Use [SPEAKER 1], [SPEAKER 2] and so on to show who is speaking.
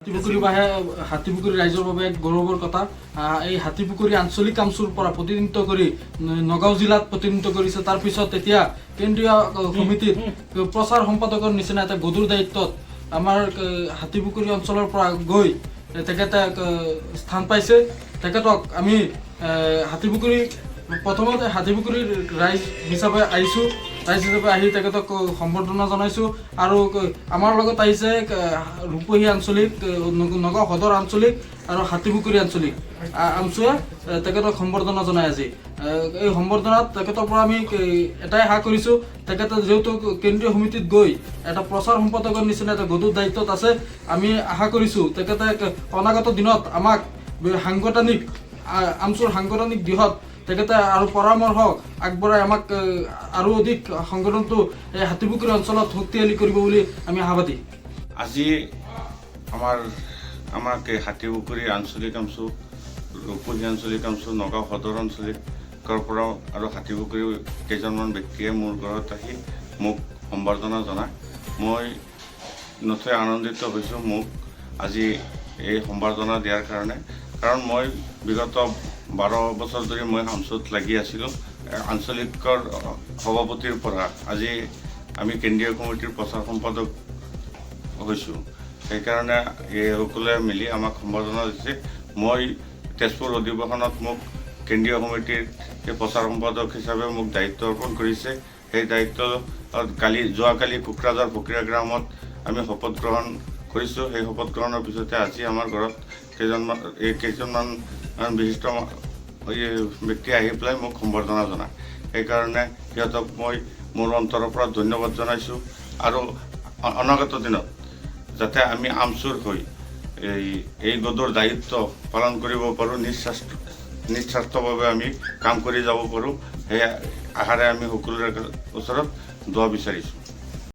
[SPEAKER 1] হাতীপুখুৰী ৰাইজৰ বাবে এক গৌৰৱৰ কথা। এই হাতীপুখুৰী আঞ্চলিক কামচুৰ পৰা প্ৰতিনিধিত্ব কৰি নগাঁও জিলাত প্ৰতিনিধিত্ব কৰিছে। তাৰ পিছত এতিয়া কেন্দ্ৰীয় সমিতিত প্ৰচাৰ সম্পাদকৰ নিচিনা এটা গধুৰ দায়িত্বত আমাৰ হাতীপুখুৰী অঞ্চলৰ পৰা গৈ তেখেতে স্থান পাইছে। তেখেতক আমি প্ৰথমতে হাতীপুখুৰীৰ ৰাইজ হিচাপে আহিছোঁ, ৰাইজ হিচাপে আহি তেখেতক সম্বৰ্ধনা জনাইছোঁ। আৰু আমাৰ লগত আহিছে ৰূপহী আঞ্চলিক, নগাঁও সদৰ আঞ্চলিক আৰু হাতীপুখুৰী আঞ্চলিক আমচুৱে তেখেতক সম্বৰ্ধনা জনাই আজি। এই সম্বৰ্ধনাত তেখেতৰ পৰা আমি এটাই আশা কৰিছোঁ, তেখেতে যিহেতু কেন্দ্ৰীয় সমিতিত গৈ এটা প্ৰচাৰ সম্পাদকৰ নিচিনা এটা গধুৰ দায়িত্বত আছে, আমি আশা কৰিছোঁ তেখেতে অনাগত দিনত আমাক আমচুৰ সাংগঠনিক দিশত তেখেতে আৰু পৰামৰ্শ আগবঢ়াই আমাক আৰু অধিক সংগঠনটো এই হাতীপুখুৰী অঞ্চলত শক্তিশালী কৰিব বুলি আমি আশাবাদী।
[SPEAKER 2] আজি আমাক হাতীপুখুৰী আঞ্চলিক আমচু, ৰূপহী আঞ্চলিক আমচু, নগাঁও সদৰ আঞ্চলিকৰ পৰা আৰু হাতীপুখুৰী কেইজনমান ব্যক্তিয়ে মোৰ ঘৰত আহি মোক সম্বৰ্ধনা জনায়। মই নথৈ আনন্দিত হৈছোঁ মোক আজি এই সম্বৰ্ধনা দিয়াৰ কাৰণে। কাৰণ মই বিগত 12 বছৰ ধৰি মই আমচুত লাগি আছিলোঁ। আঞ্চলিকৰ সভাপতিৰ পৰা আজি আমি কেন্দ্ৰীয় কমিটিৰ প্ৰচাৰ সম্পাদক হৈছোঁ। সেইকাৰণে এই সকলোৱে মিলি আমাক সম্বৰ্ধনা দিছে। মই তেজপুৰ অধিৱেশনত মোক কেন্দ্ৰীয় কমিটিৰ প্ৰচাৰ সম্পাদক হিচাপে মোক দায়িত্ব অৰ্পণ কৰিছে। সেই দায়িত্ব যোৱাকালি কোকৰাঝাৰ ফকীৰা গ্ৰামত আমি শপত গ্ৰহণ কৰিছোঁ। সেই শপত গ্ৰহণৰ পিছতে আজি আমাৰ ঘৰত কেইজনমান বিশিষ্ট ব্যক্তি আহি পেলাই মোক সম্বৰ্ধনা জনায়। সেইকাৰণে সিহঁতক মই মোৰ অন্তৰৰ পৰা ধন্যবাদ জনাইছোঁ। আৰু অনাগত দিনত যাতে আমি আমচুৰ হৈ এই গধুৰ দায়িত্ব পালন কৰিব পাৰোঁ, নিস্বাৰ্থভাৱে আমি কাম কৰি যাব পাৰোঁ, সেই আশাৰে আমি সকলোৰে ওচৰত দোৱা বিচাৰিছোঁ।